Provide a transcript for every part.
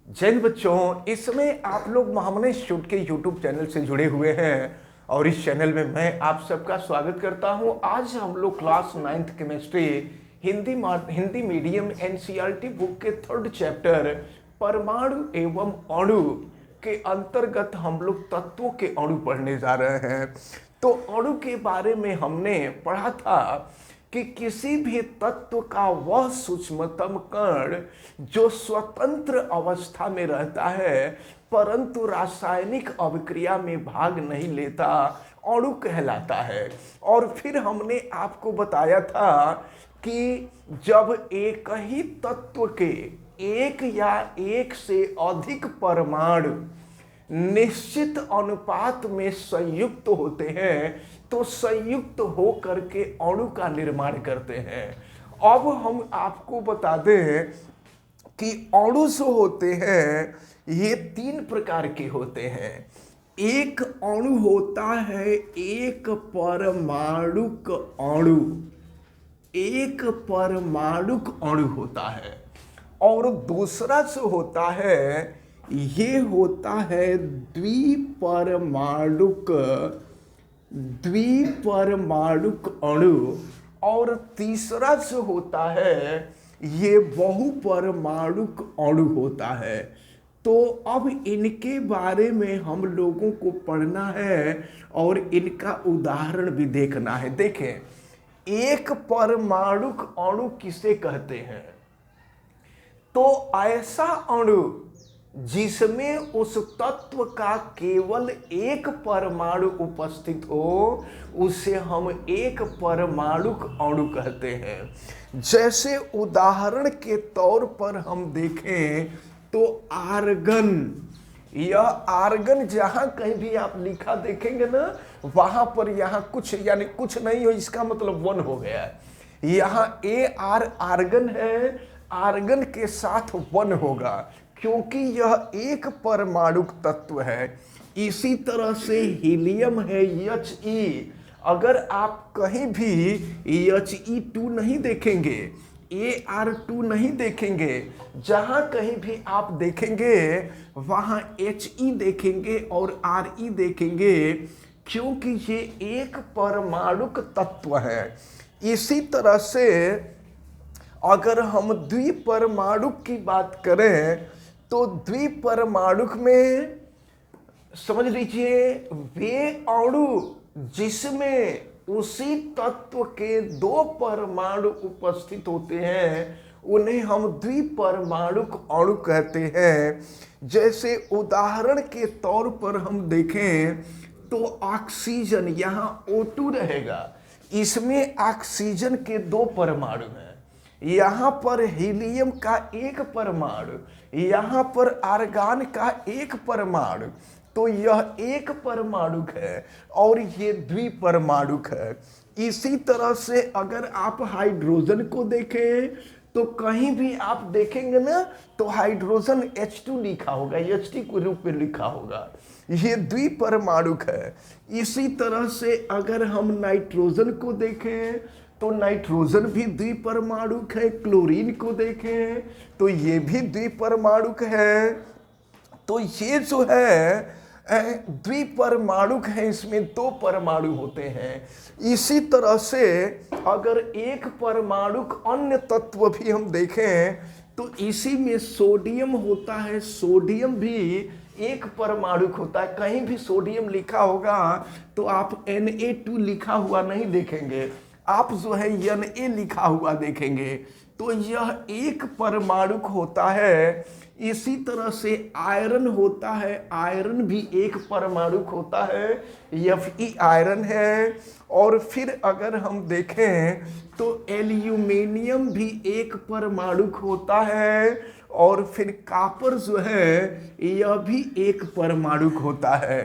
जय हिंद बच्चों, इस समय आप लोग महामना इंस्टीट्यूट के यूट्यूब चैनल से जुड़े हुए हैं और इस चैनल में मैं आप सबका स्वागत करता हूं। आज हम लोग class 9th chemistry Hindi medium NCERT book के 3rd चैप्टर परमाणु एवं अणु के अंतर्गत हम लोग तत्वों के अणु पढ़ने जा रहे हैं। तो अणु के बारे में हमने पढ़ा था कि किसी भी तत्व का वह सूक्ष्मतम कण जो स्वतंत्र अवस्था में रहता है परंतु रासायनिक अभिक्रिया में भाग नहीं लेता, अणु कहलाता है। और फिर हमने आपको बताया था कि जब एक ही तत्व के एक या एक से अधिक परमाणु निश्चित अनुपात में संयुक्त होते हैं तो संयुक्त हो करके अणु का निर्माण करते हैं। अब हम आपको बता दें कि अणु जो होते हैं ये 3 प्रकार के होते हैं। एक अणु होता है एक परमाणुक अणु, एक परमाणुक अणु होता है। और दूसरा जो होता है ये होता है द्विपरमाणुक अणु। और तीसरा जो होता है ये बहुपरमाणुक अणु होता है। तो अब इनके बारे में हम लोगों को पढ़ना है और इनका उदाहरण भी देखना है। देखें, एक परमाणुक अणु किसे कहते हैं? तो ऐसा अणु जिसमें उस तत्व का केवल एक परमाणु उपस्थित हो उसे हम एक परमाणुक अणु कहते हैं। जैसे उदाहरण के तौर पर हम देखें तो आर्गन, यह आर्गन जहां कहीं भी आप लिखा देखेंगे ना वहां पर यहाँ कुछ यानी कुछ नहीं हो इसका मतलब 1 हो गया। यहाँ आर्गन है, आर्गन के साथ 1 होगा क्योंकि यह एक परमाणुक तत्व है। इसी तरह से हीलियम है He, अगर आप कहीं भी He2 नहीं देखेंगे, Ar2 नहीं देखेंगे, जहां कहीं भी आप देखेंगे वहां He देखेंगे और Re देखेंगे क्योंकि ये एक परमाणुक तत्व है। इसी तरह से अगर हम द्विपरमाणुक की बात करें तो द्विपरमाणुक में समझ लीजिए वे अणु जिसमें उसी तत्व के 2 परमाणु उपस्थित होते हैं उन्हें हम द्विपरमाणुक अणु कहते हैं। जैसे उदाहरण के तौर पर हम देखें तो ऑक्सीजन, यहाँ O2 रहेगा, इसमें ऑक्सीजन के 2 परमाणु हैं। यहाँ पर हीलियम का 1 परमाणु, यहाँ पर आर्गन का 1 परमाणु। तो यह एक परमाणुक है और ये द्विपरमाणुक है। इसी तरह से अगर आप हाइड्रोजन को देखें तो कहीं भी आप देखेंगे ना तो हाइड्रोजन H2 लिखा होगा, Ht के रूप में लिखा होगा, ये द्विपरमाणुक है। इसी तरह से अगर हम नाइट्रोजन को देखें तो नाइट्रोजन भी द्विपरमाणुक है। क्लोरीन को देखें तो ये भी द्विपरमाणुक है। तो ये जो है द्विपरमाणुक है, इसमें 2 परमाणु होते हैं। इसी तरह से अगर एक परमाणुक अन्य तत्व भी हम देखें तो इसी में सोडियम होता है। सोडियम भी एक परमाणुक होता है। कहीं भी सोडियम लिखा होगा तो आप Na2 लिखा हुआ नहीं देखेंगे, आप जो है Na लिखा हुआ देखेंगे। तो यह एक परमाणुक होता है। इसी तरह से आयरन होता है, आयरन भी एक परमाणुक होता है, Fe आयरन है। और फिर अगर हम देखें तो एल्यूमिनियम भी एक परमाणुक होता है। और फिर कॉपर जो है यह भी एक परमाणुक होता है।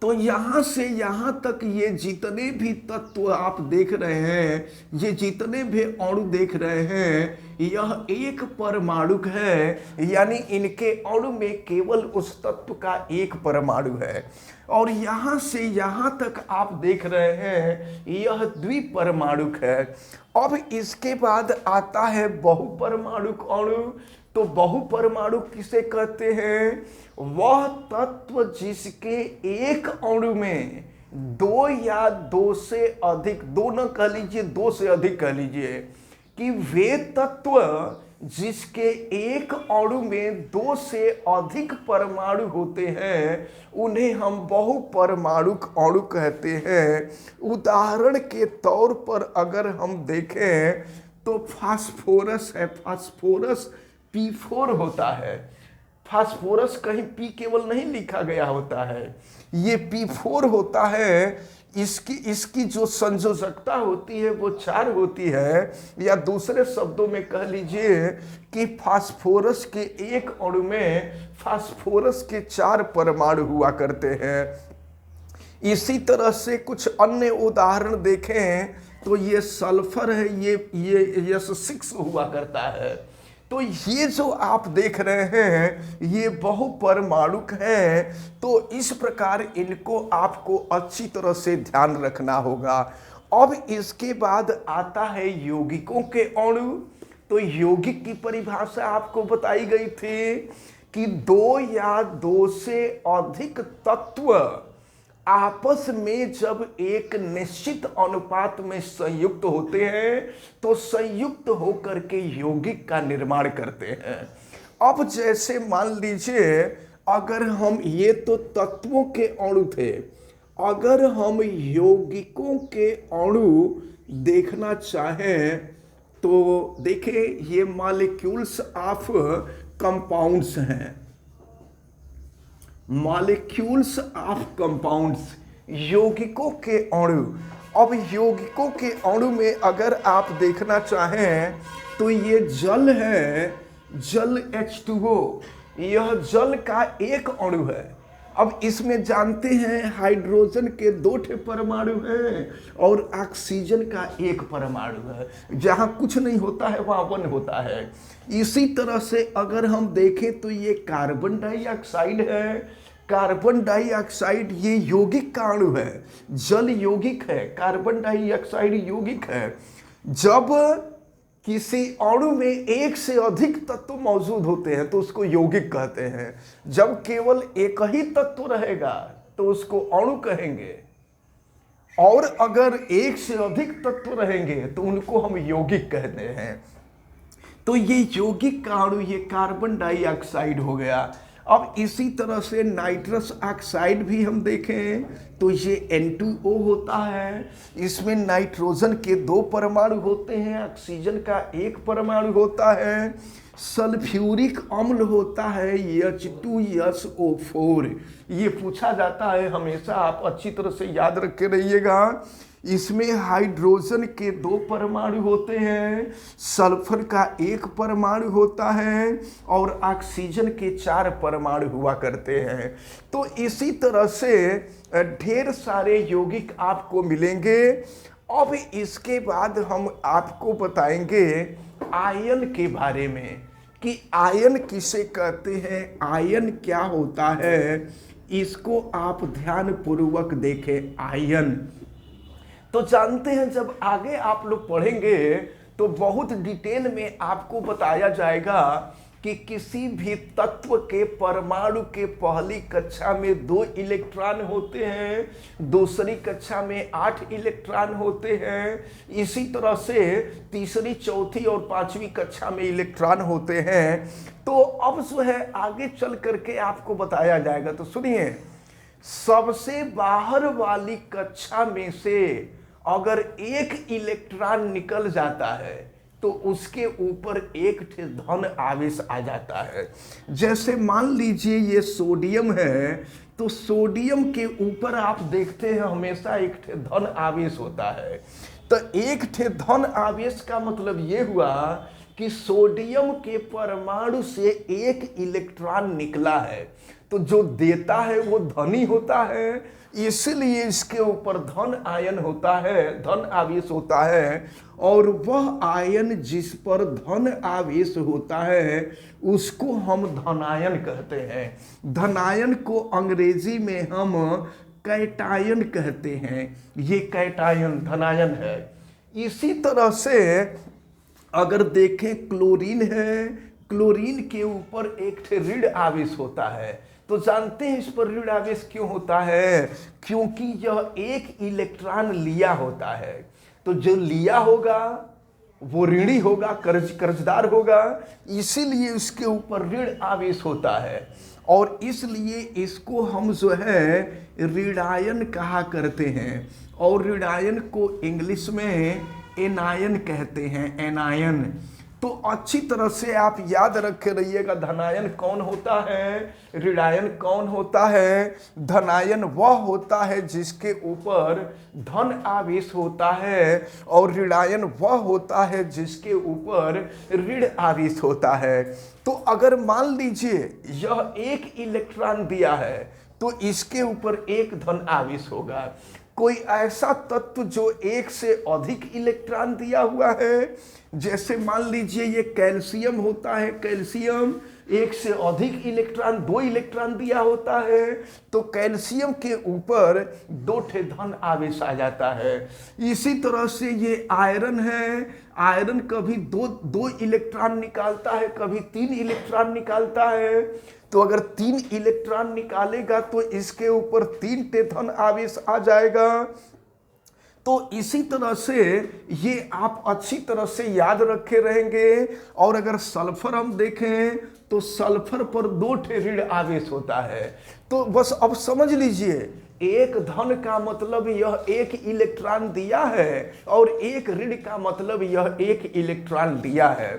तो यहाँ से यहाँ तक ये जितने भी तत्व आप देख रहे हैं, ये जितने भी अणु देख रहे हैं, यह एक परमाणु है, यानी इनके अणु में केवल उस तत्व का एक परमाणु है। और यहाँ से यहाँ तक आप देख रहे हैं यह द्विपरमाणुक है। अब इसके बाद आता है बहुपरमाणुक अणु। तो बहुपरमाणु किसे कहते हैं? वह तत्व जिसके एक अणु में दो या दो से अधिक, दो न कह लीजिए, दो से अधिक कह लीजिए, कि वे तत्व जिसके एक अणु में दो से अधिक परमाणु होते हैं उन्हें हम बहुपरमाणुक अणु कहते हैं। उदाहरण के तौर पर अगर हम देखें तो फास्फोरस है, फास्फोरस P4 होता है। फास्फोरस कहीं P केवल नहीं लिखा गया होता है, ये P4 होता है। इसकी जो संयोजकता होती है वो 4 होती है, या दूसरे शब्दों में कह लीजिए कि फास्फोरस के एक अणु में फास्फोरस के 4 परमाणु हुआ करते हैं। इसी तरह से कुछ अन्य उदाहरण देखें तो ये सल्फर है, ये S6 हुआ करता है। तो ये जो आप देख रहे हैं ये बहुपरमाणुक हैं। तो इस प्रकार इनको आपको अच्छी तरह से ध्यान रखना होगा। अब इसके बाद आता है यौगिकों के अणु। तो यौगिक की परिभाषा आपको बताई गई थी कि दो या दो से अधिक तत्व आपस में जब एक निश्चित अनुपात में संयुक्त होते हैं तो संयुक्त होकर के यौगिक का निर्माण करते हैं। अब जैसे मान लीजिए अगर हम, ये तो तत्वों के अणु थे, अगर हम यौगिकों के अणु देखना चाहें तो देखिए ये मॉलिक्यूल्स ऑफ कंपाउंड्स हैं, मॉलिक्यूल्स ऑफ कंपाउंड्स, यौगिकों के अणु। अब यौगिकों के अणु में अगर आप देखना चाहें तो ये जल है, जल H2O, यह जल का एक अणु है। अब इसमें जानते हैं हाइड्रोजन के 2 परमाणु हैं और ऑक्सीजन का 1 परमाणु है। जहाँ कुछ नहीं होता है वहाँ 1 होता है। इसी तरह से अगर हम देखें तो ये कार्बन डाइऑक्साइड है। कार्बन डाइऑक्साइड ये यौगिक का अणु है, जल यौगिक है, कार्बन डाइऑक्साइड यौगिक है। जब किसी अणु में एक से अधिक तत्व मौजूद होते हैं तो उसको यौगिक कहते हैं। जब केवल एक ही तत्व रहेगा तो उसको अणु कहेंगे, और अगर एक से अधिक तत्व रहेंगे तो उनको हम यौगिक कहते हैं। तो ये यौगिक का अणु ये कार्बन डाइऑक्साइड हो गया। अब इसी तरह से नाइट्रस ऑक्साइड भी हम देखें तो ये N2O होता है। इसमें नाइट्रोजन के 2 परमाणु होते हैं, ऑक्सीजन का 1 परमाणु होता है। सल्फ्यूरिक अम्ल होता है H2SO4। ये पूछा जाता है हमेशा, आप अच्छी तरह से याद रख के रहिएगा। इसमें हाइड्रोजन के 2 परमाणु होते हैं, सल्फर का 1 परमाणु होता है और ऑक्सीजन के 4 परमाणु हुआ करते हैं। तो इसी तरह से ढेर सारे यौगिक आपको मिलेंगे। अब इसके बाद हम आपको बताएंगे आयन के बारे में कि आयन किसे कहते हैं, आयन क्या होता है, इसको आप ध्यान पूर्वक देखें। आयन तो जानते हैं, जब आगे आप लोग पढ़ेंगे तो बहुत डिटेल में आपको बताया जाएगा कि किसी भी तत्व के परमाणु के पहली कक्षा में 2 इलेक्ट्रॉन होते हैं, दूसरी कक्षा में 8 इलेक्ट्रॉन होते हैं। इसी तरह से तीसरी, चौथी और 5वीं कक्षा में इलेक्ट्रॉन होते हैं। तो अब जो है आगे चल करके आपको बताया जाएगा। तो सुनिए, सबसे बाहर वाली कक्षा में से अगर 1 इलेक्ट्रॉन निकल जाता है तो उसके ऊपर 1 धन आवेश आ जाता है। जैसे मान लीजिए ये सोडियम है, तो सोडियम के ऊपर आप देखते हैं हमेशा 1 धन आवेश होता है। तो 1 धन आवेश का मतलब ये हुआ कि सोडियम के परमाणु से एक इलेक्ट्रॉन निकला है, तो जो देता है वो धनी होता है, इसलिए इसके ऊपर धन आयन होता है, धन आवेश होता है। और वह आयन जिस पर धन आवेश होता है उसको हम धनायन कहते हैं। धनायन को अंग्रेजी में हम कैटायन कहते हैं। ये कैटायन धनायन है। इसी तरह से अगर देखें क्लोरीन है, क्लोरीन के ऊपर एक ऋण आवेश होता है। तो जानते हैं इस पर ऋण आवेश क्यों होता है? क्योंकि यह एक इलेक्ट्रॉन लिया होता है। तो जो लिया होगा वो ऋणी होगा, कर्जदार होगा, इसीलिए उसके ऊपर ऋण आवेश होता है। और इसलिए इसको हम जो है ऋणायन कहा करते हैं। और ऋणायन को इंग्लिश में एनायन कहते हैं, एनायन। तो अच्छी तरह से आप याद रखे रहिएगा, धनायन कौन होता है, ऋणायन कौन होता है। धनायन वह होता है जिसके ऊपर धन आवेश होता है, और ऋणायन वह होता है जिसके ऊपर ऋण आवेश होता है। तो अगर मान लीजिए यह एक इलेक्ट्रॉन दिया है तो इसके ऊपर एक धन आवेश होगा। कोई ऐसा तत्व जो एक से अधिक इलेक्ट्रॉन दिया हुआ है, जैसे मान लीजिए ये कैल्शियम होता है, कैल्शियम एक से अधिक इलेक्ट्रॉन, 2 इलेक्ट्रॉन दिया होता है, तो कैल्शियम के ऊपर 2 ठे धन आवेश आ जाता है। इसी तरह से ये आयरन है, आयरन कभी दो इलेक्ट्रॉन निकालता है, कभी 3 इलेक्ट्रॉन निकालता है। तो अगर 3 इलेक्ट्रॉन निकालेगा तो इसके ऊपर 3 ठे धन आवेश आ जाएगा। तो इसी तरह से ये आप अच्छी तरह से याद रखे रहेंगे। और अगर सल्फर हम देखें तो सल्फर पर 2 ठे ऋण आवेश होता है। तो बस अब समझ लीजिए, एक धन का मतलब यह एक इलेक्ट्रॉन दिया है, और एक ऋण का मतलब यह एक इलेक्ट्रॉन दिया है।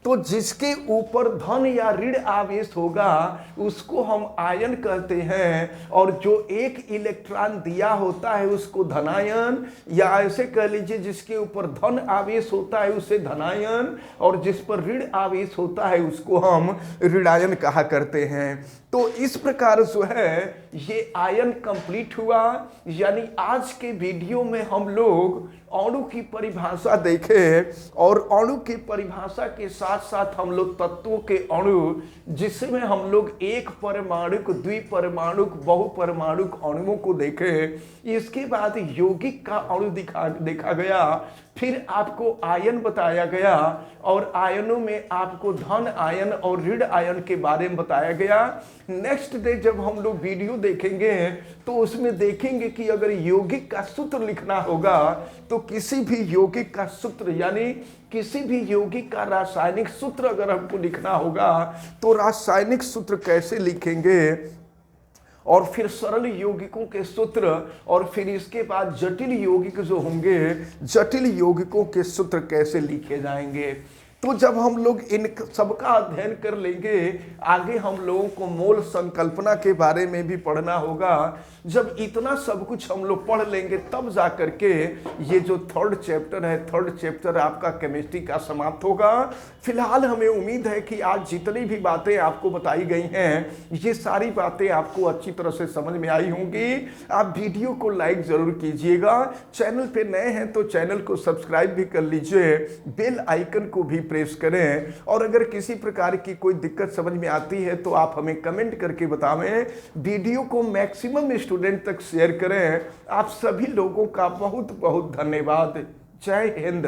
तो जिसके ऊपर धन या ऋण आवेश होगा उसको हम आयन कहते हैं, और जो एक इलेक्ट्रॉन दिया होता है उसको धनायन, या ऐसे कह लीजिए जिसके ऊपर धन आवेश होता है उसे धनायन, और जिस पर ऋण आवेश होता है उसको हम ऋणायन कहा करते हैं। तो इस प्रकार जो है ये आयन कंप्लीट हुआ। यानी आज के वीडियो में हम लोग अणु की परिभाषा देखें, और अणु की परिभाषा के साथ साथ हम लोग तत्वों के अणु, जिसमें हम लोग एक परमाणुक, द्विपरमाणुक, बहुपरमाणुक अणुओं को देखें। इसके बाद यौगिक का अणु देखा गया, फिर आपको आयन बताया गया, और आयनों में आपको धन आयन और ऋण आयन के बारे में बताया गया। नेक्स्ट डे जब हम लोग वीडियो देखेंगे तो उसमें देखेंगे कि अगर यौगिक का सूत्र लिखना होगा तो किसी भी यौगिक का सूत्र, यानी किसी भी यौगिक का रासायनिक सूत्र अगर हमको लिखना होगा तो रासायनिक सूत्र कैसे लिखेंगे, और फिर सरल यौगिकों के सूत्र, और फिर इसके बाद जटिल यौगिक जो होंगे, जटिल यौगिकों के सूत्र कैसे लिखे जाएंगे। तो जब हम लोग इन सबका अध्ययन कर लेंगे, आगे हम लोगों को मोल संकल्पना के बारे में भी पढ़ना होगा। जब इतना सब कुछ हम लोग पढ़ लेंगे तब जा करके ये जो 3rd चैप्टर है, 3rd चैप्टर आपका केमिस्ट्री का समाप्त होगा। फिलहाल हमें उम्मीद है कि आज जितनी भी बातें आपको बताई गई हैं ये सारी बातें आपको अच्छी तरह से समझ में आई होंगी। आप वीडियो को लाइक जरूर कीजिएगा, चैनल पे नए हैं तो चैनल को सब्सक्राइब भी कर लीजिए, बेल आइकन को भी प्रेस करें। और अगर किसी प्रकार की कोई दिक्कत समझ में आती है तो आप हमें कमेंट करके बतावें। वीडियो को मैक्सिमम स्टूडेंट तक शेयर करें। आप सभी लोगों का बहुत बहुत धन्यवाद। जय हिंद।